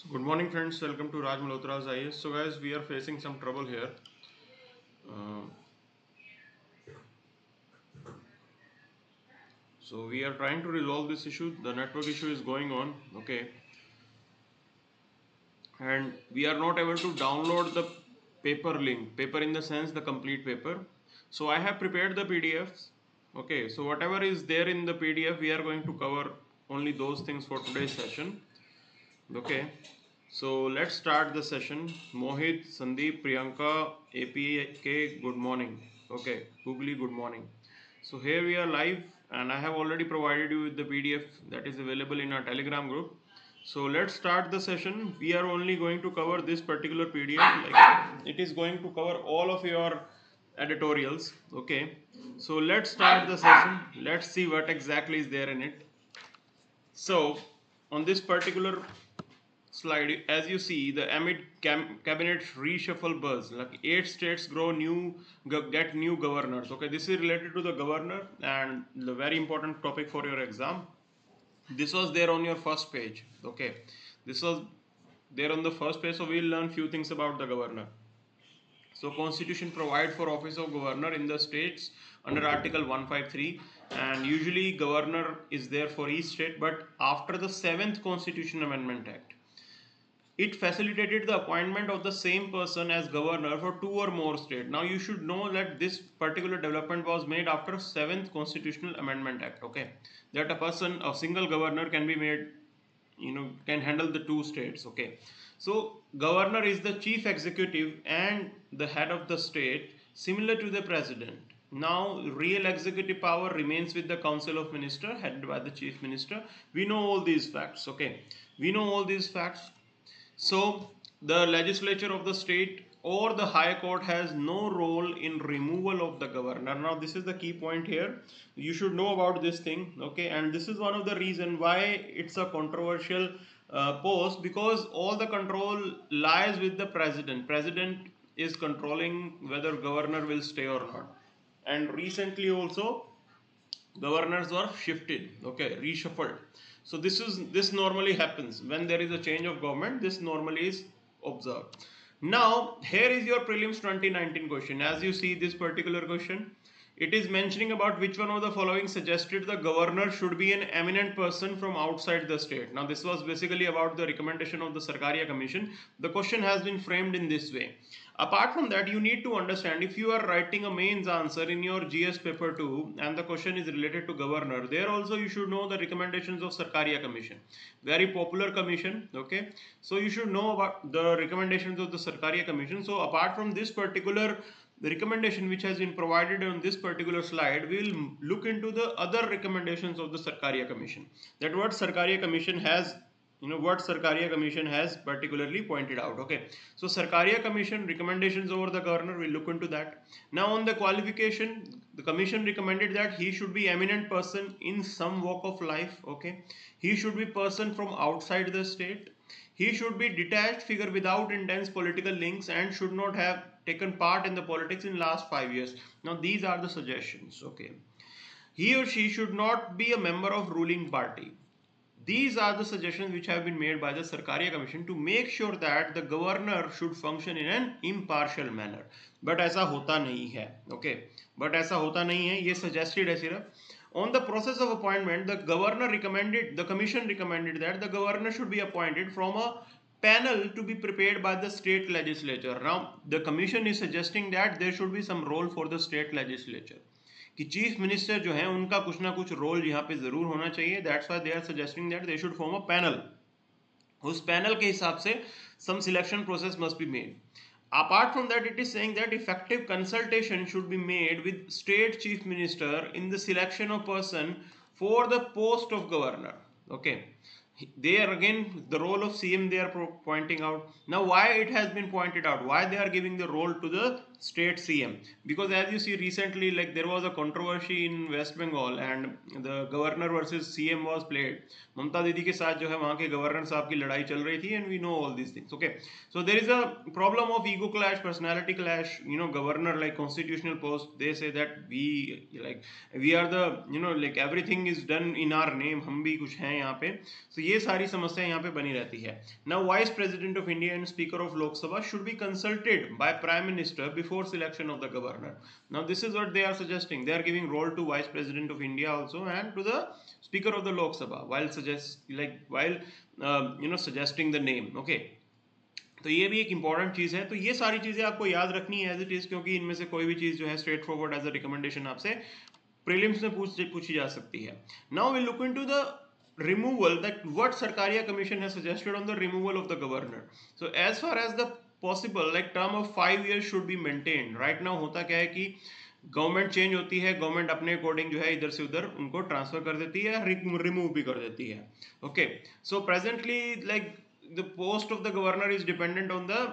So good morning friends, welcome to Raj Malhotra IAS. So guys, we are facing some trouble here. Uh, so we are trying to resolve this issue. The network issue is going on, okay, and we are not able to download the paper link. Paper in the sense the complete paper. So I have prepared the PDFs. Okay, so whatever is there in the PDF, we are going to cover only those things for today's session. Okay, so let's start the session. Mohit, Sandeep, Priyanka, APK, good morning. Okay, Googly, good morning. So here we are live, and I have already provided you with the PDF that is available in our Telegram group. So let's start the session. We are only going to cover this particular PDF. Like it is going to cover all of your editorials. Okay, so let's start the session. Let's see what exactly is there in it. So on this particular slide, as you see, the amid cabinet reshuffle buzz, like 8 states get new governors. Okay, this is related to the governor and the very important topic for your exam. This was there on your first page. Okay, this was there on the first page, so we'll learn few things about the governor. So constitution provide for office of governor in the states under article 153, and usually governor is there for each state, but after the 7th constitution amendment act, it facilitated the appointment of the same person as governor for 2 or more states. Now you should know that this particular development was made after 7th Constitutional Amendment Act. Okay, that a single governor can be made, can handle the 2 states. Okay, so governor is the chief executive and the head of the state, similar to the president. Now, real executive power remains with the Council of Ministers, headed by the Chief Minister. We know all these facts. Okay, we know all these facts. So the legislature of the state or the high court has no role in removal of the governor. Now this is the key point here. You should know about this thing, okay? And this is one of the reason why it's a controversial post, because all the control lies with the president. President is controlling whether governor will stay or not. And recently also governors were shifted, okay, reshuffled. So this normally happens when there is a change of government. This normally is observed. Now here is your prelims 2019 question. As you see this particular question, it is mentioning about which one of the following suggested the governor should be an eminent person from outside the state. Now this was basically about the recommendation of the Sarkaria Commission. The question has been framed in this way. Apart from that, you need to understand, if you are writing a mains answer in your GS paper 2 and the question is related to governor, there also you should know the recommendations of Sarkaria Commission. Very popular commission, okay? So you should know about the recommendations of the Sarkaria Commission. So apart from this particular the recommendation which has been provided on this particular slide, we will look into the other recommendations of the Sarkaria Commission. That what Sarkaria Commission has, what Sarkaria Commission has particularly pointed out. Okay, so Sarkaria Commission recommendations over the governor, we'll look into that. Now on the qualification, the commission recommended that he should be eminent person in some walk of life. Okay, he should be person from outside the state. He should be detached figure without intense political links and should not have taken part in the politics in last 5 years. Now these are the suggestions. Okay, he or she should not be a member of ruling party. These are the suggestions which have been made by the Sarkaria Commission to make sure that the governor should function in an impartial manner. But ऐसा होता नहीं है. Okay, but ऐसा होता नहीं है. ये suggested है सिर्फ. On the process of appointment, the commission recommended that the governor should be appointed from a panel to be prepared by the state legislature. Now, the commission is suggesting that there should be some role for the state legislature. कि chief minister जो है उनका कुछ ना कुछ role यहाँ पे जरूर होना चाहिए. That's why they are suggesting that they should form a panel. उस पैनल के हिसाब से some selection process must be made. Apart from that, it is saying that effective consultation should be made with state chief minister in the selection of person for the post of governor. Okay, there again the role of CM they are pointing out. Now why it has been pointed out, why they are giving the role to the state CM, because as you see recently, like there was a controversy in West Bengal and the governor versus CM was played. ममता दीदी के साथ जो है वहाँ के governor साहब की लड़ाई चल रही थी, and we know all these things. Okay, so there is a problem of ego clash, personality clash. You know, governor like constitutional post, they say that we are the, you know, like everything is done in our name, हम भी कुछ हैं यहाँ पे. So ये सारी समस्या यहाँ पे बनी रहती है. Now Vice President of India and Speaker of Lok Sabha should be consulted by Prime Minister before selection of the governor. Now this is what they are suggesting. They are giving role to Vice President of India also and to the Speaker of the Lok Sabha while suggesting the name. Okay. तो ये भी एक important चीज है. तो ये सारी चीजें आपको याद रखनी है एज इट इज, क्योंकि इनमें से कोई भी चीज जो है straightforward as a recommendation आपसे प्रीलिम्स में पूछी जा सकती है. Now will look into the removal, that what Sarkaria Commission has suggested on the removal of the governor. So as far as the possible, like term of 5 years should be maintained. Right now होता क्या है कि government change होती है, government अपने according जो है इधर से उधर उनको ट्रांसफर कर देती है, रिमूव भी कर देती है. Okay, so presently like the post of the governor is dependent on the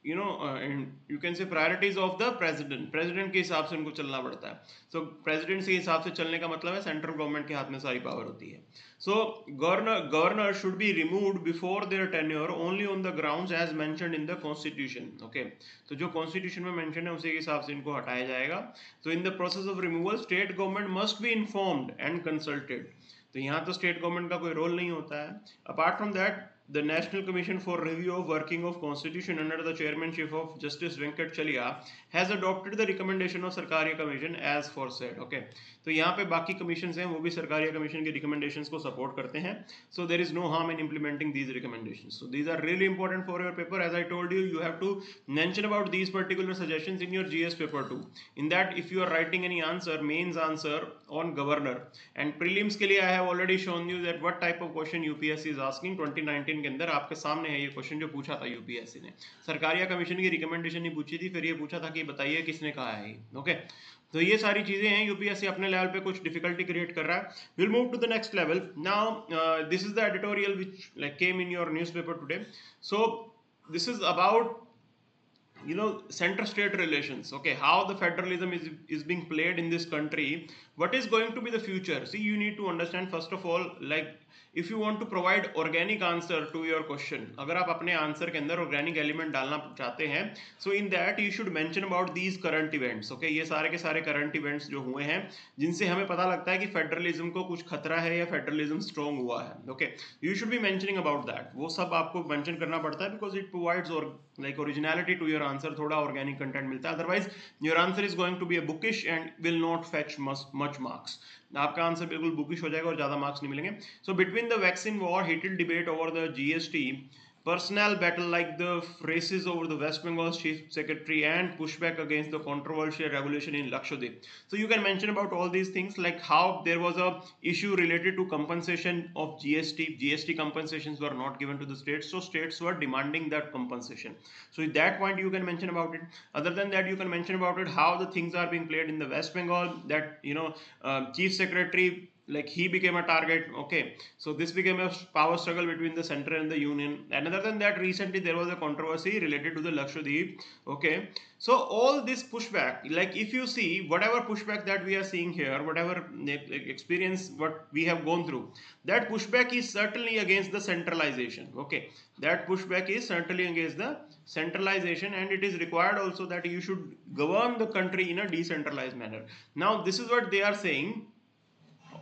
and you can say priorities of the president के हिसाब से उनको चलना पड़ता है. So president के हिसाब से चलने का मतलब है सेंट्रल गवर्नमेंट के हाथ में सारी पावर होती है. So governor should be removed before their tenure only on the grounds as mentioned in the constitution. Okay, तो जो constitution में mention है उसी के हिसाब से इनको हटाया जाएगा. So in the process of removal, state government must be informed and consulted. तो यहाँ तो स्टेट गवर्नमेंट का कोई रोल नहीं होता है. Apart from that, the National Commission for Review of Working of Constitution under the chairmanship of Justice Venkat Chalia has adopted the recommendation of Sarkaria Commission as foresaid. Okay, तो यहाँ पे बाकी commissions हैं वो भी सरकारिया कमीशन के recommendations को support करते हैं. So there is no harm in implementing these recommendations. So these are really important for your paper. As I told you, you have to mention about these particular suggestions in your GS paper too. In that, if you are writing any answer, mains answer on governor and prelims के लिए I have already shown you that what type of question UPSC is asking. 2019 के अंदर आपके सामने है ये question जो पूछा था यूपीएससी ने. सरकारिया कमीशन की रिकमेंडेशन नहीं पूछी थी, फिर ये पूछा था कि बताइए किसने कहा है. ओके, तो ये सारी चीजें हैं. यूपीएससी अपने लेवल पे कुछ डिफिकल्टी क्रिएट कर रहा है. Will move to the next level. Now this is the editorial which like came in your newspaper today. So this is about center state relations. Okay, how the federalism is being played in this country, what is going to be the future. See, you need to understand first of all, like if you want to provide organic answer to your question, अगर आप अपने answer के अंदर organic element डालना चाहते हैं, so in that you should mention about these current events. Okay, ये सारे के सारे current events जो हुए हैं जिनसे हमें पता लगता है कि फेडरलिज्म को कुछ खतरा है या फेडरलिज्म स्ट्रॉन्ग हुआ है. Okay, you should be mentioning about that. वो सब आपको मेंशन करना पड़ता है because it provides like originality to your answer. थोड़ा organic content मिलता है, otherwise your answer is going to be a bookish and will not fetch much marks. आपका आंसर बिल्कुल बुकिश हो जाएगा और ज्यादा मार्क्स नहीं मिलेंगे. So between the vaccine war, heated debate over the GST, personal battle like the races over the West Bengal's chief secretary and pushback against the controversial regulation in Lakshadweep. So you can mention about all these things, like how there was a issue related to compensation of GST compensations were not given to the states, so states were demanding that compensation. So at that point you can mention about it. Other than that, you can mention about it how the things are being played in the West Bengal, that chief secretary, like he became a target. Okay, so this became a power struggle between the center and the union. And other than that, recently there was a controversy related to the Lakshadweep. Okay, so all this pushback, like if you see whatever pushback that we are seeing here, whatever experience what we have gone through, that pushback is certainly against the centralization. Okay, that pushback is certainly against the centralization, and it is required also that you should govern the country in a decentralized manner. Now this is what they are saying.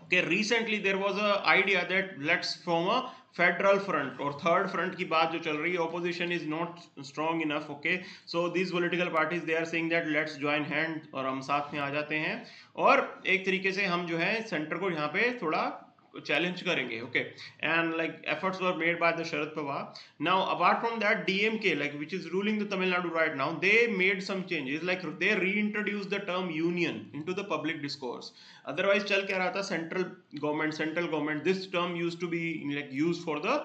Okay, recently there was a idea that let's form a federal front और third front की बात जो चल रही है. Opposition is not strong enough. Okay, so these political parties they are saying that let's join hand और हम साथ में आ जाते हैं और एक तरीके से हम जो है सेंटर को यहाँ पे थोड़ा challenge करेंगे. Okay, and like efforts were made by the Sharad Pawar. Now apart from that, DMK, like which is ruling the Tamil Nadu right now, they made some changes, like they reintroduced the term union into the public discourse. Otherwise चल क्या रहा था, central government, this term used to be like used for the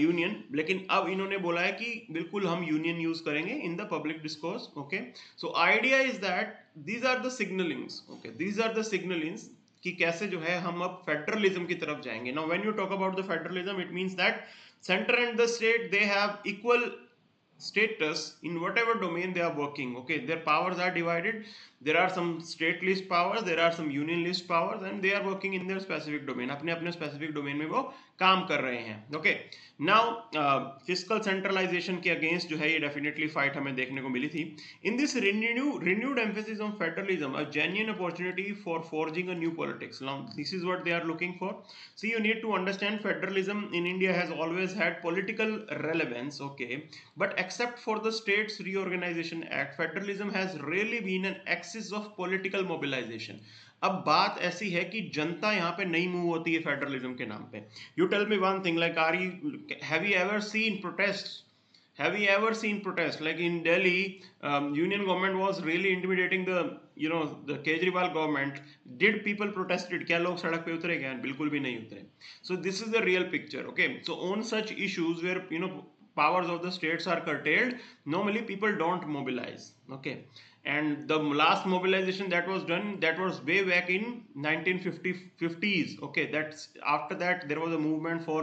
union, लेकिन अब इन्होंने बोला है कि बिल्कुल हम union use करेंगे in the public discourse. Okay, so idea is that these are the signalings. Okay, these are the signalings कि कैसे जो है हम अब फेडरलिज्म की तरफ जाएंगे. Now when you talk about the federalism, it means that centre and the state they have equal status in whatever domain they are working. Okay, their powers are divided. There are some state list powers, there are some union list powers, and they are working in their specific domain. अपने अपने specific domain में वो काम कर रहे हैं. Okay, now fiscal centralization के against जो है ये definitely fight हमें देखने को मिली थी. In this renewed emphasis on federalism, a genuine opportunity for forging a new politics. Now this is what they are looking for. So you need to understand federalism in India has always had political relevance. Okay, but except for the States Reorganization Act, federalism has really been an axis of political mobilization. अब बात ऐसी है कि जनता यहाँ पे नहीं move होती है फेडरलिज्म के नाम पे. You tell me one thing, like are you have you ever seen protest? Have you ever seen protests like in Delhi? Union government was really intimidating the Kejriwal government. Did people protested? क्या लोग सड़क पे उतरे? क्या बिल्कुल भी नहीं उतरे. So this is the real picture. Okay, so on such issues where powers of the states are curtailed, normally people don't mobilize. Okay, and the last mobilization that was done, that was way back in 1950s. Okay, that's after that there was a movement for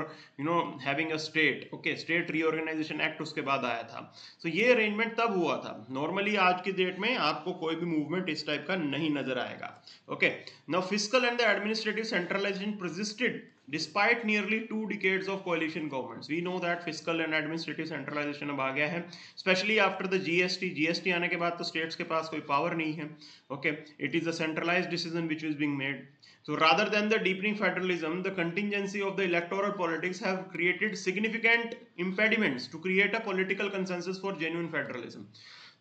having a state. Okay, state reorganization act उसके बाद आया था. So ये arrangement तब हुआ था. Normally आज की डेट में आपको कोई भी movement इस टाइप का नहीं नजर आएगा. Okay, now fiscal and the administrative centralization persisted despite nearly 2 decades of coalition governments. We know that fiscal and administrative centralization अब आ गया है, especially after the GST आने के बाद तो states के पास कोई power नहीं है. Okay, it is a centralized decision which is being made. So rather than the deepening federalism, the contingency of the electoral politics have created significant impediments to create a political consensus for genuine federalism.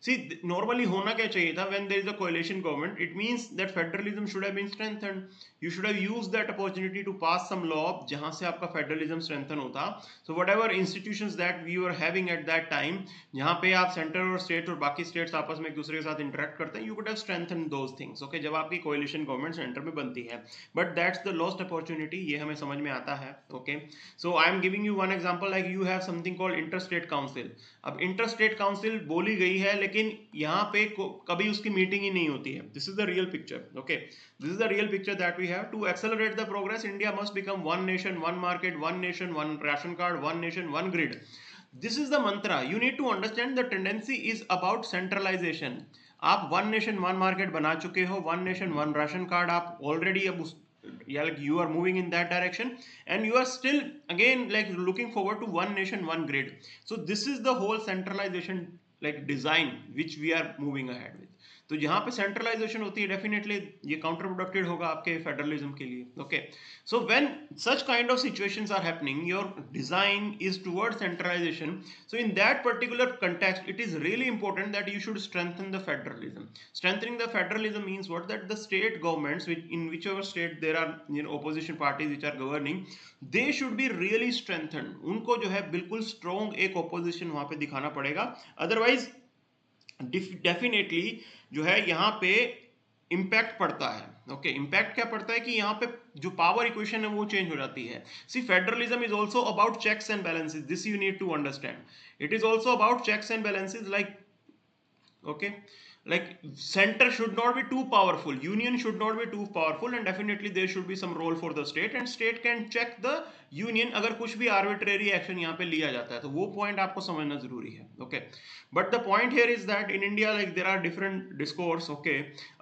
See, normally होना क्या चाहिए था? When there is a coalition government, it means that federalism should have been strengthened. You should have used that opportunity to pass some law जहाँ से आपका federalism strengthen होता. So whatever institutions that we were having at that time, जहाँ पे आप center और state और बाकी states आपस में एक दूसरे के साथ interact करते हैं, you could have strengthened those things. Okay, जब आपकी coalition government center में बनती है, but that's the lost opportunity. ये हमें समझ में आता है. Okay, so I am giving you one example, like you have something called interstate council. अब interstate council बोली गई है, लेकिन यहाँ पे कभी उसकी मीटिंग ही नहीं होती है. This is the real picture. Okay, this is the real picture that we have. To accelerate the progress, India must become one nation one market, one nation one ration card, one nation one grid. This is the mantra. You need to understand the tendency is about centralization. आप one nation one market बना चुके हो, one nation one ration card आप already अब like you are moving in that direction, and you are still again like looking forward to one nation one grid. So this is the whole centralization like design which we are moving ahead with. तो जहाँ पे centralisation होती है, definitely ये counter productive होगा आपके federalism के लिए. Okay, so when such kind of situations are happening, your design is toward centralization. So in that particular context it is really important that you should strengthen the federalism. Strengthening the federalism means what? That the state governments in which ever state there are opposition parties which are governing, they should be really strengthen. उनको जो है बिल्कुल strong एक opposition वहां पे दिखाना पड़ेगा. Otherwise definitely जो है यहाँ पे इम्पैक्ट पड़ता है. ओके, इम्पैक्ट क्या पड़ता है कि यहाँ पे जो पावर इक्वेशन है वो चेंज हो जाती है. See, federalism is also about checks and balances. This you need to understand. It is also about checks and balances. Like okay, like center should not be too powerful, union should not be too powerful, and definitely there should be some role for the state, and state can check the union अगर कुछ भी arbitrary action यहाँ पे लिया जाता है. तो वो point आपको समझना जरूरी है. Okay, but the point here is that in India like there are different discourse. Okay,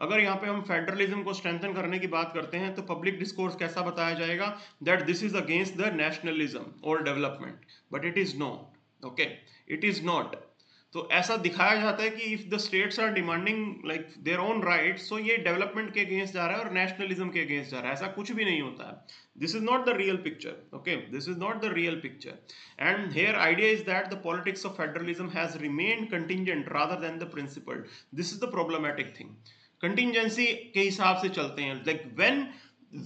अगर यहाँ पे हम federalism को strengthen करने की बात करते हैं तो public discourse कैसा बताया जाएगा? That this is against the nationalism or development, but it is not. Okay, it is not. तो ऐसा दिखाया जाता है कि if the states are demanding like their own rights, so ये डेवलपमेंट के अगेंस्ट जा रहा है और नेशनलिज्म के अगेंस्ट जा रहा है. ऐसा कुछ भी नहीं होता है. This is not the real picture. Okay, this is not the real picture. And here idea is that the politics of federalism has remained contingent rather than the principled. This is the problematic thing. Contingency के हिसाब से चलते हैं. Like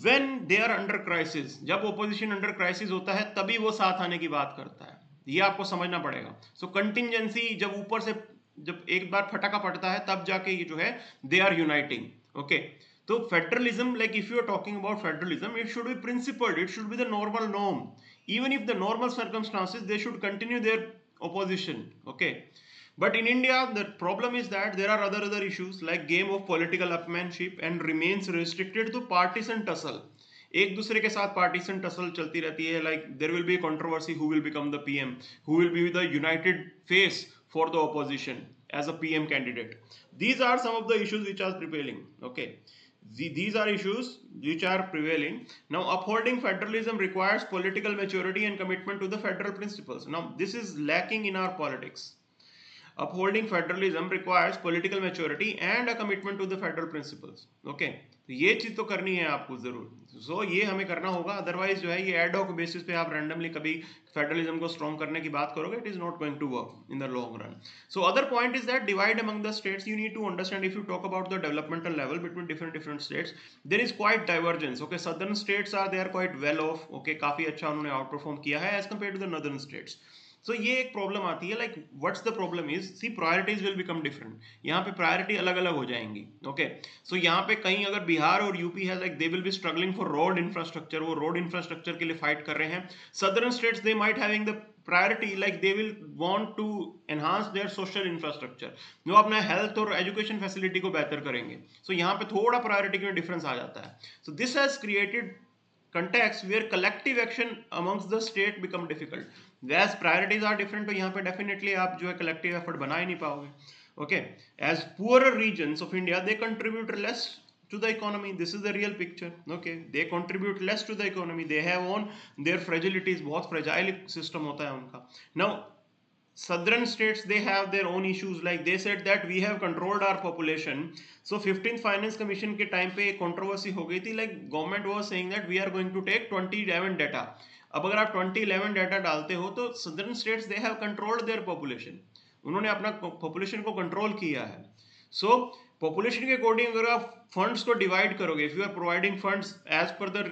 when they are under crisis, जब opposition under crisis होता है तभी वो साथ आने की बात करता है. ये आपको समझना पड़ेगा. सो कंटिंजेंसी जब ऊपर से जब एक बार फटाका पड़ता है तब जाके ये जो है दे आर यूनाइटिंग. ओके, तो federalism, like if you are talking about federalism, it should be principled, it should be the normal norm. Even if the normal circumstances they should continue their opposition. Okay, but in India the problem is that there are other issues like game of political upmanship and remains restricted to partisan tussle. एक दूसरे के साथ partition tussle चलती रहती है. Like there will be controversy, who will become the PM, who will be the united face for the opposition as a PM candidate. These are some of the issues which are prevailing. Okay, these are issues which are prevailing. Now, upholding federalism requires political maturity and commitment to the federal principles. Now, this is lacking in our politics. Upholding federalism requires political maturity and a commitment to the federal principles. Okay, तो ये चीज तो करनी है आपको जरूर. सो ये हमें करना होगा, अदरवाइज जो है ये एडहॉक बेसिस पे आप रैंडमली कभी फेडरलिज्म को स्ट्रॉन्ग करने की बात करोगे, it is not going to work in the long run. So other point is that divide among the states. You need to understand, if you talk about the developmental level between different states, there is quite divergence. Okay, southern states are they are quite well off. Okay, काफी अच्छा उन्होंने outperform किया है as compare to the northern states. So ये एक problem आती है. Like what's the problem is, see priorities will become different. यहाँ पे प्रायोरिटी अलग अलग हो जाएंगी. ओके, सो यहाँ पे कहीं अगर बिहार और यूपी है, like they will be struggling for road infrastructure, वो रोड इंफ्रास्ट्रक्चर के लिए फाइट कर रहे हैं. Southern states they might having the priority, like they will want to enhance their social infrastructure, वो अपना हेल्थ और एजुकेशन फैसिलिटी को बेहतर करेंगे. सो यहाँ पे थोड़ा प्रायोरिटी में डिफरेंस आ जाता है. So this has created context where collective action amongst the state become difficult. As priorities are different, तो यहाँ पे definitely आप जो है collective effort बना ही नहीं पाओगे. Okay, as poorer regions of India, they contribute less to the economy. This is the real picture. Okay, they contribute less to the economy. They have on their fragilities. बहुत fragile system होता है उनका. Now, southern states, they have their own issues. Like they said that we have controlled our population. So 15th finance commission के time पे एक controversy हो गई थी. Like government was saying that we are going to take 2011 data. अब अगर आप 2011 data डालते हो तो southern states they have controlled their population. उन्होंने अपना population को control किया है. So population के according अगर आप funds को divide करोगे, if you are providing funds as per the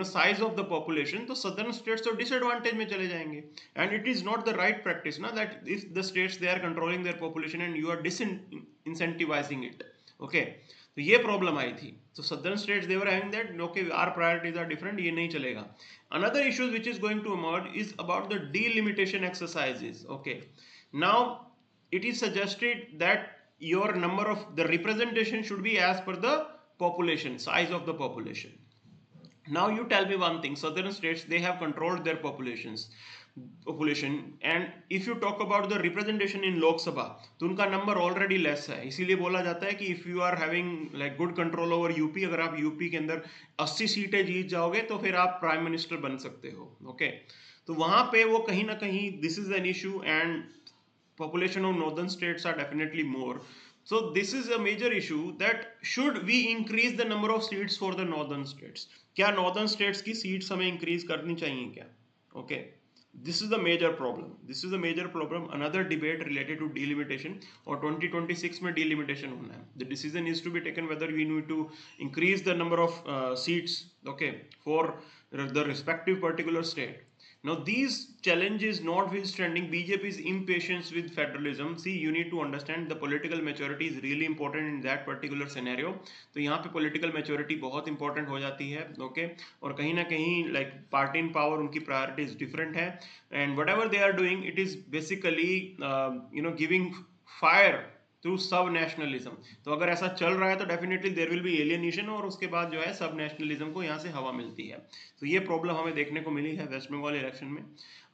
size of the population, तो southern states तो disadvantage में चले जाएंगे. And it is not the right practice ना, that if the states they are controlling their population and you are disincentivizing it. Okay, तो ये problem आई थी. So southern states they were having that, okay, our priorities are different, ये नहीं चलेगा. Another issue which is going to emerge is about the delimitation exercises. Okay, now it is suggested that your number of the representation should be as per the population, size of the population. Now you tell me one thing, southern states they have controlled their population, and if you talk about the representation in Lok Sabha, तो उनका number already less है. इसीलिए बोला जाता है कि if you are having like good control over UP, अगर आप यूपी के अंदर 80 सीटें जीत जाओगे तो फिर आप प्राइम मिनिस्टर बन सकते हो. ओके, तो वहां पे वो कहीं ना कहीं this is an issue, and population of northern states are definitely more. So this is a major issue, that should we increase the number of seats for the northern states? क्या northern states की seats हमें increase करनी चाहिए क्या? Okay, this is the major problem. This is a major problem. Another debate related to delimitation, और 2026 में delimitation होना है. The decision is to be taken whether we need to increase the number of seats, okay, for the respective particular state. Now these challenges notwithstanding BJP's impatience with federalism, see you need to understand the political maturity is really important in that particular scenario. तो यहाँ पे political maturity बहुत important हो जाती है. okay, और कहीं ना कहीं like party in power उनकी priorities different है, and whatever they are doing it is basically giving fire through sub nationalism. तो अगर ऐसा चल रहा है तो definitely there will be alienation, और उसके बाद जो है सब नेशनलिज्म को यहाँ से हवा मिलती है. तो ये प्रॉब्लम हमें देखने को मिली है वेस्ट बंगाल इलेक्शन में.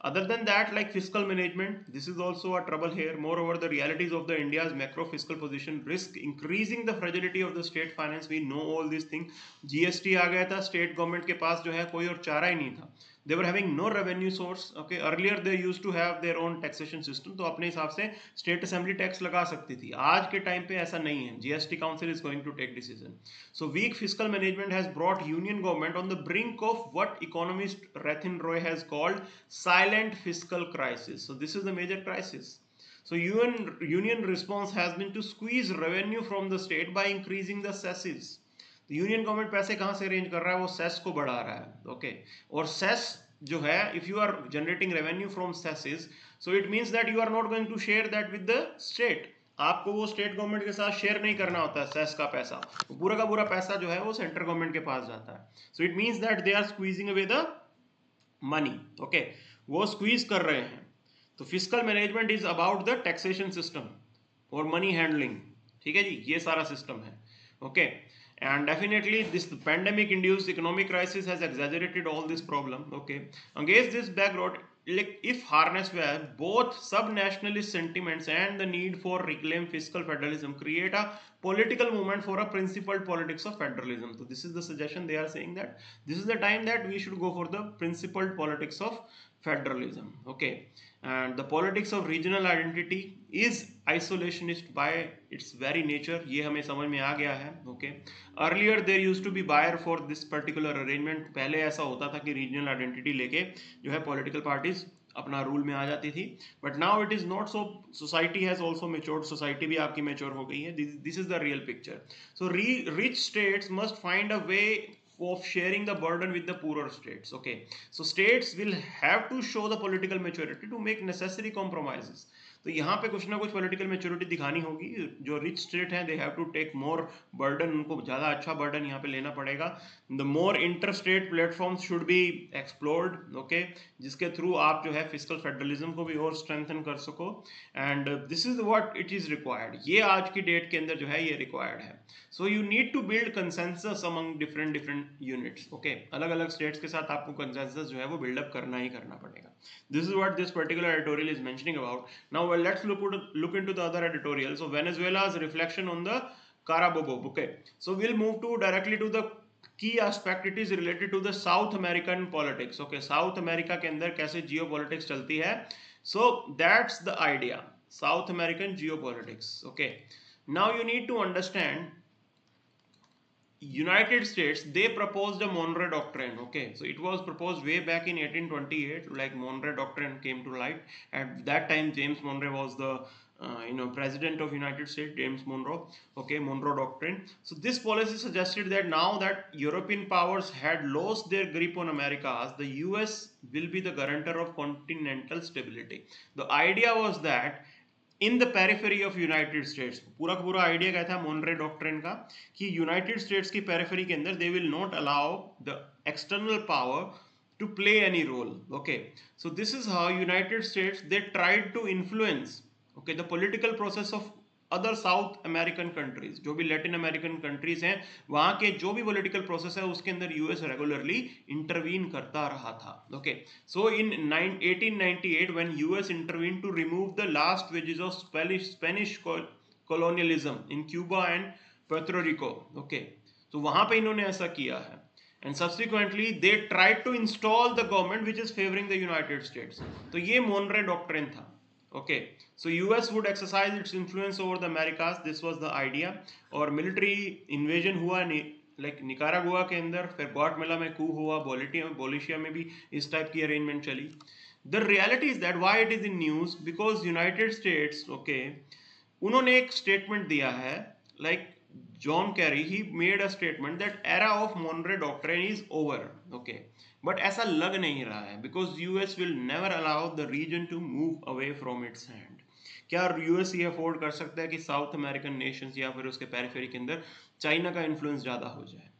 Other than that, like fiscal management, this is also a trouble here. Moreover, the realities of the India's macro fiscal position risk increasing the fragility of the state finance. We know all these things. GST आ गया था, state government के पास जो है कोई और चारा ही नहीं था. They were having no revenue source. Okay, earlier they used to have their own taxation system. तो अपने हिसाब से state assembly tax लगा सकती थी. आज के टाइम पे ऐसा नहीं है. GST council is going to take decision. So weak fiscal management has brought union government on the brink of what economist Rathin Roy has called silent fiscal crisis. So this is the major crisis. So union response has been to squeeze revenue from the state by increasing the cesses. Union government पैसे कहाँ से arrange कर रहा है? वो cess को बढ़ा रहा है. ओके, और सेस जो है, if you are generating revenue from cesses, so it means that you are not going to share that with the state. आपको वो स्टेट गवर्नमेंट के साथ शेयर नहीं करना होता है सेस का पैसा. पूरा का पूरा पैसा जो है वो सेंट्रल गवर्नमेंट के पास जाता है. So it means that they are squeezing away the money. Okay, वो स्क्वीज कर रहे हैं. तो fiscal management is about the taxation system और मनी हैंडलिंग. ठीक है जी, ये सारा सिस्टम है. Okay, and definitely this pandemic induced economic crisis has exaggerated all this problem. Okay, against this background like if harnessed well, both sub-nationalist sentiments and the need for reclaim fiscal federalism create a political movement for a principled politics of federalism. So this is the suggestion they are saying, that this is the time that we should go for the principled politics of federalism. Okay, and the politics of regional identity is isolationist by its very nature. ये हमें समझ में आ गया है. Okay, earlier there used to be buyer for this particular arrangement. पहले ऐसा होता था कि regional identity लेके जो है political parties अपना रूल में आ जाती थी, but now it is not so. Society has also matured, society भी आपकी मेच्योर हो गई है. This is the real picture. So rich states must find a way of sharing the burden with the poorer states. Okay, so states will have to show the political maturity to make necessary compromises. तो यहाँ पे कुछ ना कुछ political maturity दिखानी होगी. जो rich state हैं they have to take more burden, उनको ज़्यादा अच्छा बर्डन यहाँ पे लेना पड़ेगा. The more inter state platforms should be explored. Okay, जिसके थ्रू आप जो है फिस्कल फेडरलिज्म को भी और स्ट्रेंथन कर सको. And this is what it is required. ये आज की डेट के अंदर जो है ये रिक्वायर्ड है. So you need to build consensus among different units. Okay, अलग अलग स्टेट्स के साथ आपको कंसेंसस जो है वो बिल्डअप करना ही करना पड़ेगा. This is what this particular editorial is mentioning about. Now let's look into the other editorial. So Venezuela's reflection on the Carabobo. Okay, so we'll move to directly to the key aspect. It is related to the South American politics. Okay, South America के अंदर कैसे geopolitics चलती है. So that's the idea, South American geopolitics. Okay, now you need to understand United States, they proposed a Monroe Doctrine. Okay, so it was proposed way back in 1828. Like Monroe Doctrine came to light. At that time, James Monroe was the president of United States, James Monroe. Okay, Monroe Doctrine. So this policy suggested that now that European powers had lost their grip on Americas, the US will be the guarantor of continental stability. The idea was that in the periphery of United states, पूरा का पूरा idea क्या था मोनरे doctrine का, कि United states की periphery के अंदर they will not allow the external power to play any role. Okay, so this is how United States they tried to influence, okay, the political process of other south American countries, जो भी Latin American countries हैं, वहां के जो भी political process है उसके अंदर यूएस रेगुलरली इंटरवीन करता रहा था. Okay, so in 1898 when US intervene to remove the last वेजेस of Spanish colonialism in Cuba and Puerto Rico. Okay, तो वहां पे इन्होंने ऐसा किया है. And subsequently they tried to install the government which is favoring the United States. तो ये मोनरे डॉक्ट्रिन था. Okay, so US would exercise its influence over the Americas. This was the idea. और military invasion हुआ like Nicaragua के अंदर, फिर Guatemala में coup हुआ, बोलिशिया में भी इस टाइप की अरेंजमेंट चली. The reality is that why it is in news, because United States, okay, उन्होंने एक स्टेटमेंट दिया है, like John Kerry, he made a statement that era of Monroe Doctrine is over. Okay, but ऐसा लग नहीं रहा है, because US will never allow the region to move away from its hand. क्या US ये afford कर सकता है कि साउथ अमेरिकन नेशंस या फिर उसके पेरिफेरी के अंदर चाइना का इन्फ्लुएंस ज़्यादा हो जाए?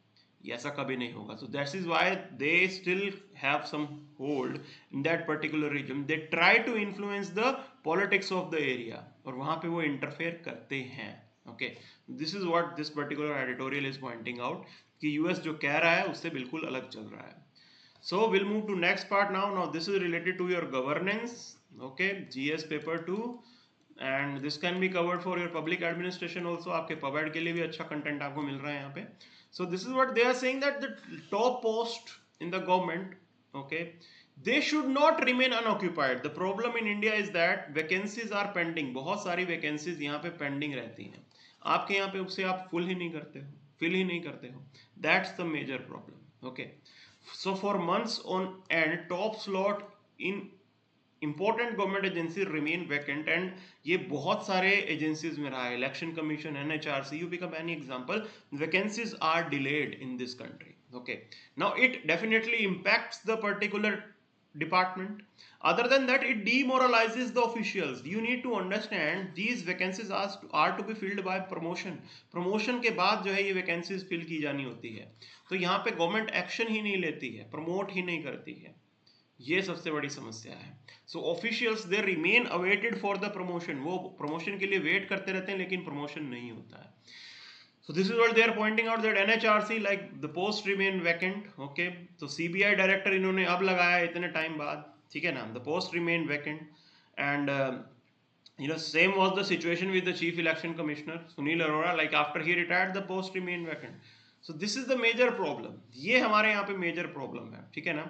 ये ऐसा कभी नहीं होगा. So that is why they still have some hold in that particular region. They try to influence the politics of the area, और वहाँ पे वो इंटरफेयर करते हैं. Okay, this is what this particular editorial is pointing out, कि US जो कह रहा है उससे बिल्कुल अलग चल रहा है. So we'll move to next part now. Now this is related to your governance. Okay, GS paper 2, and this can be covered for your public administration also. आपके पब्लिक के लिए भी अच्छा कंटेंट आपको मिल रहा है यहाँ पे. So this is what they are saying, that the top post in the government, okay, they should not remain unoccupied. The problem in India is that vacancies are pending. बहुत सारी vacancies यहाँ पे pending रहती हैं. आपके यहाँ पे उससे आप fill ही नहीं करते हो. That's the major problem. Okay, so for months on end, top slot in important government agencies remain vacant, and ये बहुत सारे agencies में रहा है. Election Commission, NHRC, you pick up any example, vacancies are delayed in this country. Okay, now it definitely impacts the particular department. Other than that, it demoralizes the officials. You need to understand these vacancies are to be filled by promotion. Promotion के बाद जो है ये vacancies fill की जानी होती है. तो यहाँ पे गवर्नमेंट एक्शन ही नहीं लेती है, प्रमोट ही नहीं करती है. ये सबसे बड़ी समस्या है. So officials they remain awaited for the promotion. वो प्रमोशन के लिए वेट करते रहते हैं, लेकिन प्रमोशन नहीं होता है. So this is what they are pointing out, that NHRC, like the post remain vacant. Okay, तो CBI डायरेक्टर इन्होंने अब लगाया इतने टाइम बाद. ठीक है ना, the post remained vacant. And same was the situation with the chief election commissioner Sunil Arora. Like after he retired, the post remained vacant. So this is the major problem. ये हमारे यहाँ पे major problem है, ठीक है ना.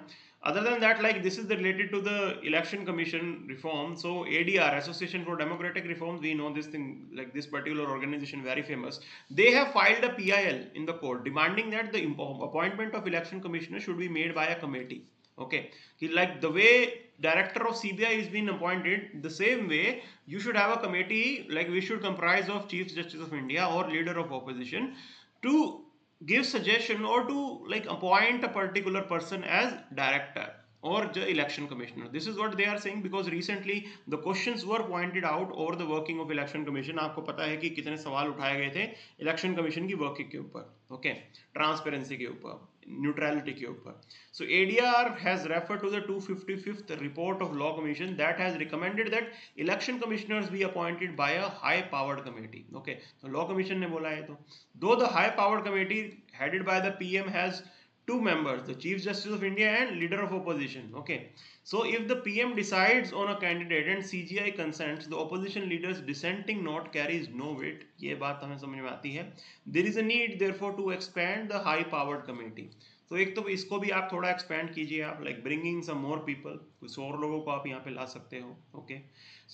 Other than that, like this is related to the election commission reform. So ADR, Association for Democratic Reforms, we know this thing, like this particular organization, very famous. They have filed a PIL in the court demanding that the appointment of election commissioner should be made by a committee. Okay, like the way director of CBI is being appointed, the same way you should have a committee, like we should comprise of Chief Justice of India or leader of opposition to give suggestion or to like appoint a particular person as director or the election commissioner. This is what they are saying, because recently the questions were pointed out over the working of election commission. आपको पता है कि कितने सवाल उठाए गए थे election commission की वर्किंग के ऊपर, ओके, ट्रांसपेरेंसी के ऊपर, न्यूट्रलिटी के ऊपर. So ADR has referred to the 255th report of law commission that has recommended that election commissioners be appointed by a high powered committee. Okay, so law commission ने बोला है. तो though the high powered committee headed by the PM has two members, the Chief Justice of India and leader of opposition. Okay, so if the PM decides on a candidate and CGI consents, the opposition leader's dissenting note carries no weight. ये बात हमें समझ में आती है. There is a need therefore to expand the high powered committee. तो एक तो इसको भी आप थोड़ा एक्सपेंड कीजिए आप, like bringing some more people, कुछ और लोगों को आप यहाँ पे ला सकते हो. Okay,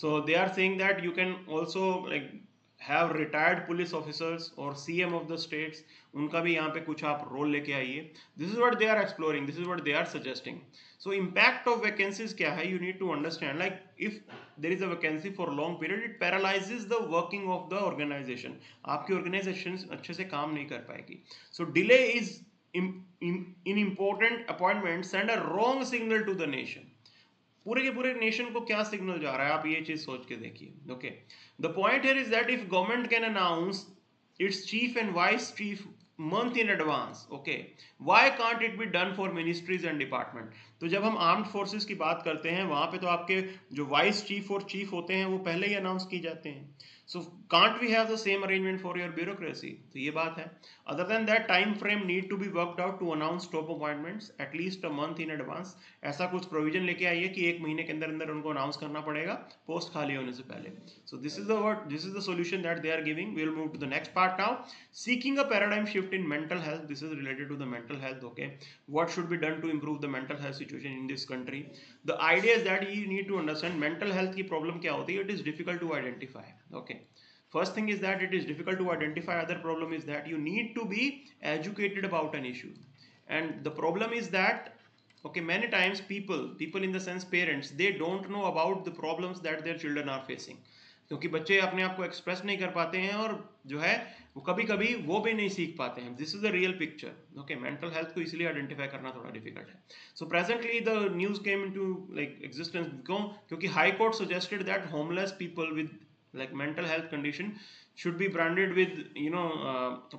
so they are saying that you can also like have retired police officers और CM ऑफ द स्टेट्स, उनका भी यहाँ पे कुछ आप रोल लेके आइए. This is what they are exploring, this is what they are suggesting. So impact of vacancies क्या है, you need to understand, like if there is a vacancy for long period, it paralyses the working of the organisation. आपकी organisation अच्छे से काम नहीं कर पाएगी. So delay is in important appointments send a wrong signal to the nation. पूरे के पूरे नेशन को क्या सिग्नल जा रहा है, आप ये चीज सोच के देखिए. Okay, the point here is that if government can announce it's cheap and vice chief month in advance, okay, why can't it be done for ministries and department? तो जब हम आर्म्ड फोर्सेस की बात करते हैं, वहां पे तो आपके जो वाइस चीफ और चीफ होते हैं वो पहले ही अनाउंस की जाते हैं. So can't we have the same arrangement for your bureaucracy? तो ये बात है. Other than that, time frame need to be worked out to announce top appointments at least a month in advance. ऐसा कुछ provision लेके आइए कि एक महीने के अंदर अंदर उनको अनाउंस करना पड़ेगा पोस्ट खाली होने से पहले. So this is the solution that they are giving. We will move to the next part now. Seeking a paradigm shift in mental health. This is related to the mental health. Okay, what should be done to improve the mental health situation in this country? The idea is that you need to understand mental health की problem क्या होती है. It is difficult to identify. Okay. First thing is that it is difficult to identify. Other problem is that you need to be educated about an issue. And the problem is that, okay, many times people in the sense parents, they don't know about the problems that their children are facing. क्योंकि बच्चे अपने आप को express नहीं कर पाते हैं और जो है वो कभी कभी वो भी नहीं सीख पाते हैं. This is the real picture. Okay, mental health को इसलिए आइडेंटिफाई करना थोड़ा डिफिकल्ट है. So presently the news came into like existence क्योंकि high court suggested that homeless people with like mental health condition should be branded with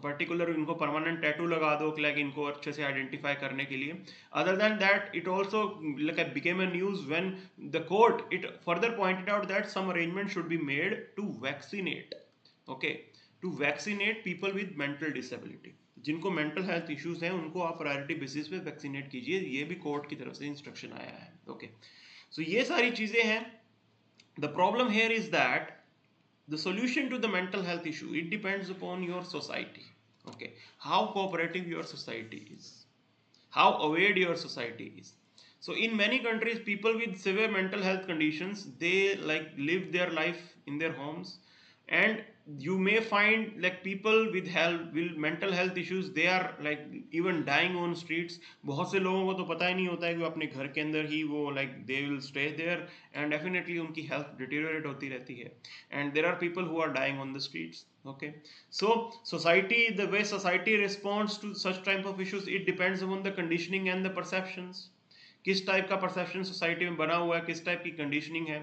particular, इनको permanent tattoo लगा दो like इनको अच्छे से identify करने के लिए. Other than that, it also like became a news when the court it further pointed out that some arrangement should be made to vaccinate, okay, to vaccinate people with mental disability. जिनको mental health issues हैं उनको आप priority basis पे vaccinate कीजिए, ये भी court की तरफ से instruction आया है. Okay, so ये सारी चीजें हैं. The problem here is that the solution to the mental health issue, it depends upon your society. Okay, how cooperative your society is, how aware your society is. So in many countries, people with severe mental health conditions, they like live their life in their homes, and you may find like people with mental health issues, they are like even dying on streets. बहुत से लोगों को तो पता ही नहीं होता है कि वो अपने घर के अंदर ही वो like they will stay there, and definitely उनकी health deteriorate होती रहती है, and there are people who are dying on the streets. Okay, so society, the way society responds to such type of issues, it depends upon the conditioning and the perceptions. किस type का perception society में बना हुआ है, किस type की conditioning है,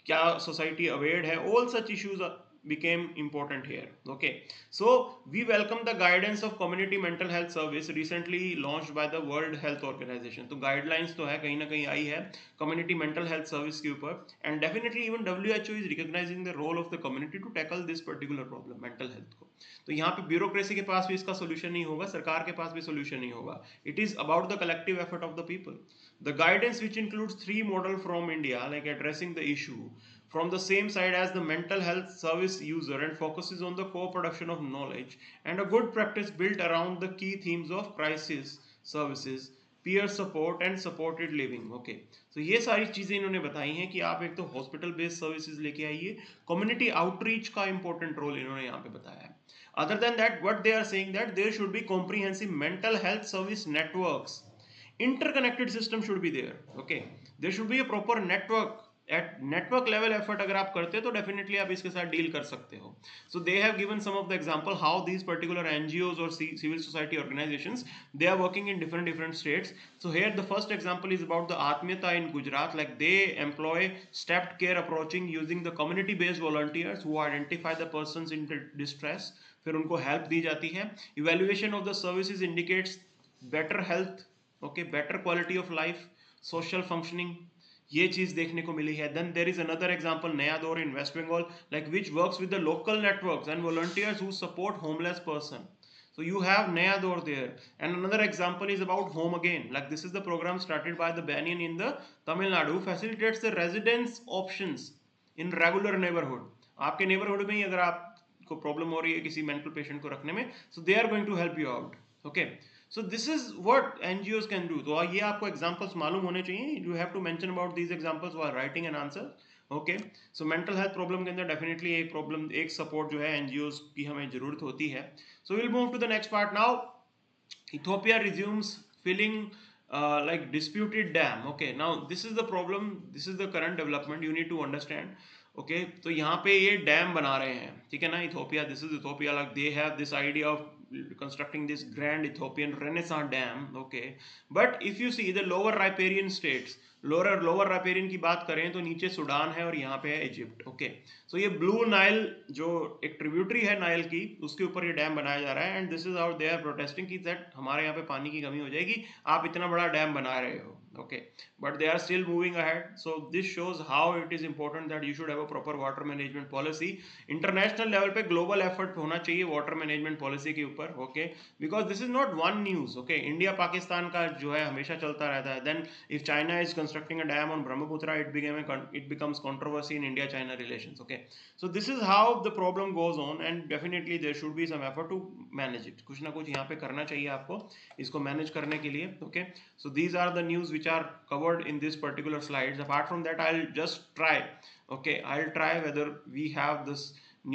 क्या सोसाइटी अवेयर है, all such issues became important here. Okay, so we welcome the guidance of community mental health service recently launched by the World Health Organization. तो guidelines तो है, कहीं ना कहीं आई है community mental health service के ऊपर, and definitely even WHO is recognizing the role of the community to tackle this particular problem mental health को. तो यहाँ पे ब्यूरोक्रेसी के पास भी इसका सोल्यूशन नहीं होगा, सरकार के पास भी सोल्यूशन नहीं होगा. It is about the collective effort of the people. The guidance, which includes 3 models from India, like addressing the issue from the same side as the mental health service user, and focuses on the co-production of knowledge and a good practice built around the key themes of crisis services, peer support and supported living. Okay, so ये सारी चीजें इन्होंने बताई हैं कि आप एक तो हॉस्पिटल बेस्ड सर्विसेज लेके आइए, कम्युनिटी आउटरीच का इंपॉर्टेंट रोल इन्होंने यहाँ पे बताया है. Other than that, what they are saying that there should be comprehensive mental health service networks. Interconnected system should be there. Okay, there should be a proper network. At network level effort अगर आप करते हो तो definitely आप इसके साथ deal कर सकते हो. So they have given some of the example how these particular NGOs or civil society organizations, they are working in different states. So here the first example is about the Atmiyata in Gujarat. Like they employ stepped care approaching using the community based volunteers who identify the persons in distress. फिर उनको help दी जाती है. Evaluation of the services indicates better health, okay, better quality of life, social functioning. ये चीज देखने को मिली है. Then there is another example Naya Daur in West Bengal, like which works with the local networks and volunteers who support homeless person. So you have Naya Dor there. And another example is about Home Again. Like this is the program started by the Banyan in the Tamil Nadu, facilitates the residence options in regular neighborhood. आपके neighborhood में ही अगर आपको problem हो रही है किसी mental patient को रखने में, so they are going to help you out. Okay. So this is what NGOs can do. तो ये आपको examples मालूम होने चाहिए. You have to mention about these examples while writing an answer. Okay. So mental health problem के अंदर definitely एक problem, एक support जो है NGOs की हमें जरूरत होती है. So we'll move to the next part now. Ethiopia resumes filling like disputed dam. Okay. Now this is the problem. This is the current development. You need to understand. Okay. तो यहाँ पे ये dam बना रहे हैं, ठीक है ना. Ethiopia, this is Ethiopia. Like they have this idea of constructing this grand Ethiopian Renaissance dam. Okay, but if you see the lower riparian states, lower riparian की बात करें तो नीचे सूडान है और यहाँ पे है इजिप्ट. ओके, सो ये ब्लू नाइल जो एक ट्रिब्यूटरी है नाइल की, उसके ऊपर ये डैम बनाया जा रहा है. And this is how they are protesting कि दैट हमारे यहाँ पे पानी की कमी हो जाएगी, आप इतना बड़ा डैम बना रहे हो. Okay, but they are still moving ahead. So this shows how it is important that you should have a proper water management policy. International level पे ग्लोबल एफर्ट होना चाहिए वाटर मैनेजमेंट पॉलिसी के ऊपर. Okay, because this is not one news. Okay, India Pakistan का जो है हमेशा चलता रहता है. Then if China is constructing a dam on Brahmaputra, it becomes controversy in India China relations. Okay, so this is how the problem goes on, and definitely there should be some effort to manage it. कुछ ना कुछ यहाँ पे करना चाहिए आपको इसको manage करने के लिए. Okay, so these are the news which are covered in this particular slides. Apart from that, I'll just try. Okay, I'll try whether we have this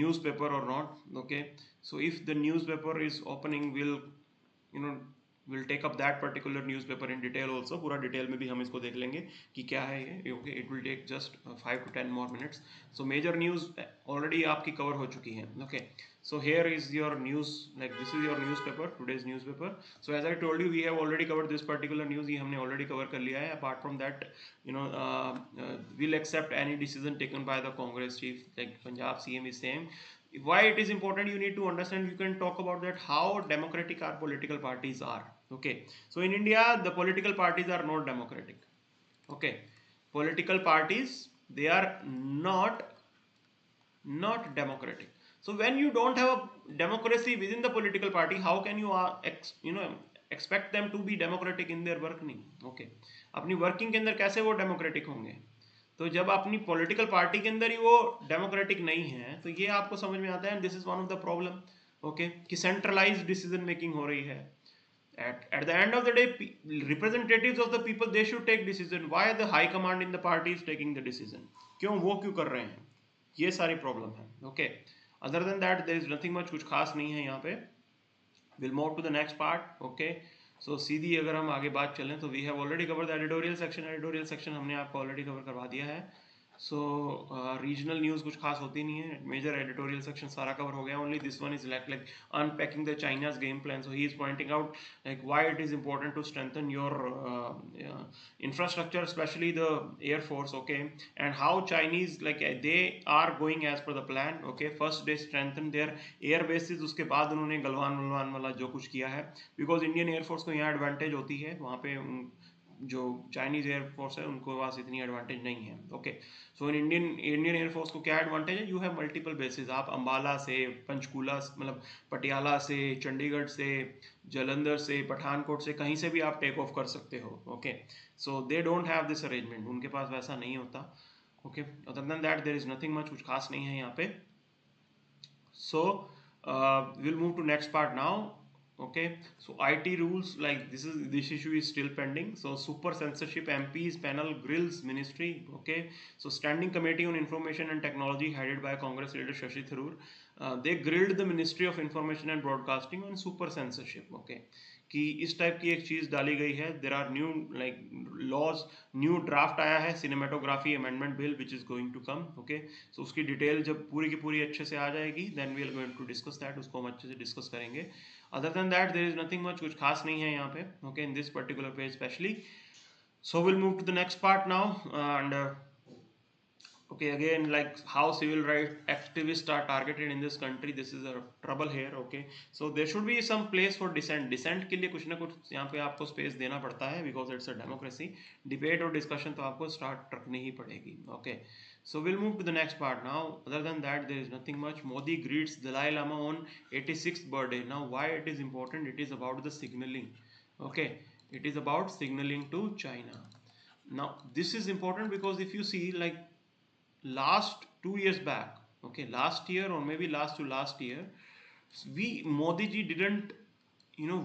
newspaper or not. Okay, so if the newspaper is opening, we'll take up that particular newspaper in detail also. पूरा detail में भी हम इसको देख लेंगे कि क्या है ये. Okay, it will take just 5 to 10 more minutes. So major news already आपकी कवर हो चुकी है. Okay, so here is your news, like this is your newspaper, today's newspaper. So as I told you, we have already covered this particular news. ये हमने already cover कर लिया है. Apart from that, we'll accept any decision taken by the Congress chief, like Punjab CM is saying. Why it is important, you need to understand. You can talk about that how democratic our political parties are. Okay, so in India the political parties are not democratic. Okay, political parties, they are not democratic. So when you don't have a democracy within the political party, how can you expect them to be democratic in their working? Okay, अपनी working के अंदर कैसे वो democratic होंगे? तो जब अपनी political party के अंदर ही वो डेमोक्रेटिक नहीं है, तो ये आपको समझ में आता है. This is one of the problem. Okay, कि सेंट्रलाइज्ड डिसीजन मेकिंग हो रही है. At the end of the day, representatives of the people, they should take decision. Why the high command in the party is taking the decision? वो क्यों कर रहे हैं? ये सारी प्रॉब्लम है. Okay, other than that there is nothing much, कुछ खास नहीं है यहाँ पे. We'll move to the next part. Okay, so सीधी अगर हम आगे बात चलें तो we have already covered the editorial section. Editorial section हमने आपको already cover करवा दिया है. सो रीजनल न्यूज़ कुछ खास होती नहीं है, मेजर एडिटोरियल सेक्शन सारा कवर हो गया, only this one is like unpacking the चाइना's game plan. So he is pointing out like why it is important to strengthen your infrastructure, especially the air force, okay, and how Chinese like they are going as per the plan. Okay, first they strengthen their air bases, उसके बाद उन्होंने गलवान वलवान वाला जो कुछ किया है, because Indian air force को यहाँ एडवांटेज होती है, वहाँ पे जो चाइनीज एयरफोर्स है उनको पास इतनी एडवांटेज नहीं है. Okay, so in Indian air force को क्या एडवांटेज है, यू हैव मल्टीपल बेसिस, आप अंबाला से, पंचकूला मतलब पटियाला से, चंडीगढ़ से, जलंधर से, पठानकोट से, कहीं से भी आप टेक ऑफ कर सकते हो. Okay, so they don't have this arrangement, उनके पास वैसा नहीं होता. Okay, other than that there is nothing much, कुछ खास नहीं है यहाँ पे. So we'll move to next part now. Okay, so IT rules, like this issue is still pending. So super censorship, MPs panel grills ministry. Okay, so standing committee on information and technology headed by Congress leader Shashi Tharoor, they grilled the Ministry of Information and Broadcasting on super censorship. Okay, कि इस type की एक चीज़ डाली गई है, there are new like laws, new draft आया है cinematography amendment bill which is going to come. Okay, so उसकी डिटेल जब पूरी की पूरी अच्छे से आ जाएगी, then we are going to discuss that, उसको हम अच्छे से डिस्कस करेंगे. Other than that there is nothing much, कुछ खास नहीं है यहाँ पे. Okay, in this particular page specially. So will move to the next part now. And okay, again, like how civil rights activists are targeted in this country, this is a trouble here. Okay, so there should be some place for dissent के लिए कुछ ना कुछ यहाँ पे आपको space देना पड़ता है, because it's a democracy. Debate और डिस्कशन तो आपको स्टार्ट रखनी ही पड़ेगी. Okay, so we'll move to the next part now. Other than that there is nothing much. Modi greets Dalai Lama on 86th birthday. Now why it is important, it is about the signaling. Okay, it is about signaling to China. Now this is important because if you see, like last 2 years back, okay, last year or maybe last to last year, we Modi ji didn't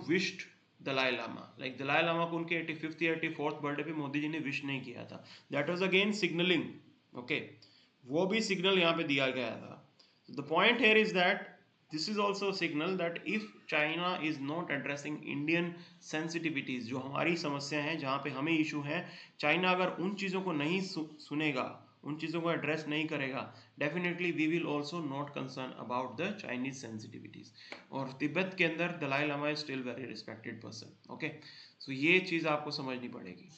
wished Dalai Lama, like Dalai Lama को उनके 85th या 84th birthday पे मोदी जी ने wish नहीं किया था. That was again signalling. Okay, वो भी सिग्नल यहाँ पे दिया गया था. The point here is that this is also signal that if China is not addressing Indian sensitivities, जो हमारी समस्या है, जहाँ पे हमें इशू है, चाइना अगर उन चीज़ों को नहीं सुनेगा, उन चीज़ों को एड्रेस नहीं करेगा, definitely we will also not concern about the Chinese sensitivities. और तिब्बत के अंदर Dalai Lama is still very respected person. Okay, so ये चीज़ आपको समझनी पड़ेगी.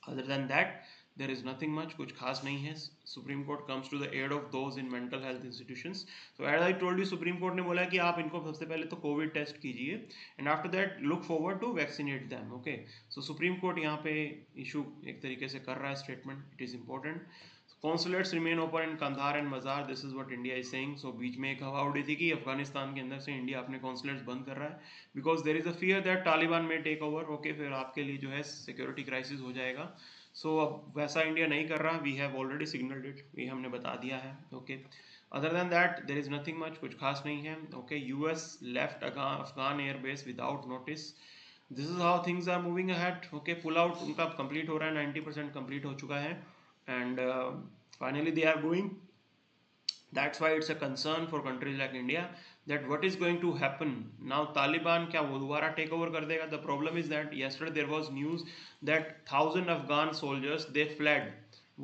Other than that there is nothing much, कुछ खास नहीं है. Supreme court comes to the aid of those in mental health institutions. तो as I told you, supreme court ने बोला कि आप इनको सबसे पहले तो कोविड टेस्ट कीजिए, and after that look forward to vaccinate them. Okay, so supreme court यहाँ पे इशू एक तरीके से कर रहा है statement. It is important. Consulates remain open in Kandahar and Mazar, this is what India is saying. So बीच में एक हवा उड़ी थी कि अफगानिस्तान के अंदर से इंडिया अपने कॉन्सुलेट्स बंद कर रहा है, because there is a fear that Taliban में टेक ओवर. ओके, फिर आपके लिए जो है सिक्योरिटी क्राइसिस हो जाएगा. सो अब वैसा इंडिया नहीं कर रहा, we have already signalled it, ये हमने बता दिया है. Okay, other than that there is nothing much, कुछ खास नहीं है. Okay, US left Afghan airbase without notice. This is how things are moving ahead. Okay, pull out उनका कंप्लीट हो रहा है, 90% कंप्लीट हो चुका है, and finally they are going. That's why it's a concern for countries like India that what is going to happen now. Taliban क्या वो दोबारा टेक ओवर कर देगा? The problem is that yesterday there was news that 1,000 Afghan soldiers they fled.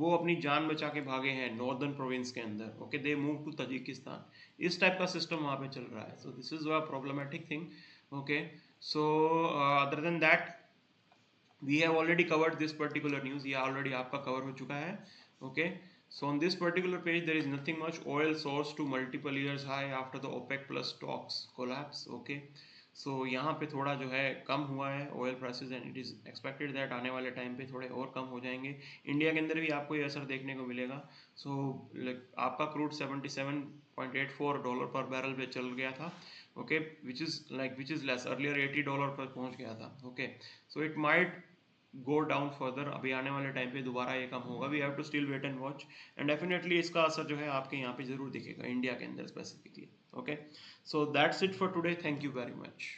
वो अपनी जान बचा के भागे हैं नॉर्दर्न प्रोविंस के अंदर. Okay, they move to Tajikistan. इस टाइप का सिस्टम वहाँ पे चल रहा है. So this is a problematic thing. Okay, so other than that we have already covered this particular news, ये ऑलरेडी आपका कवर हो चुका है. Okay, so on this particular page there is nothing much. Oil soars to multiple years high after the OPEC plus talks collapse. Okay, so यहाँ पे थोड़ा जो है कम हुआ है oil prices, and it is expected that आने वाले time पे थोड़े और कम हो जाएंगे. इंडिया के अंदर भी आपको ये असर देखने को मिलेगा. सो आपका क्रूड $77.84 पर बैरल पे चल गया था. Okay, which is less, earlier $80 पर पहुँच गया था. Okay, so it might go down further. अभी आने वाले टाइम पे दोबारा ये कम होगा. We have to still wait and watch, and definitely इसका असर जो है आपके यहाँ पे जरूर दिखेगा, इंडिया के अंदर specifically. Okay, so that's it for today. Thank you very much.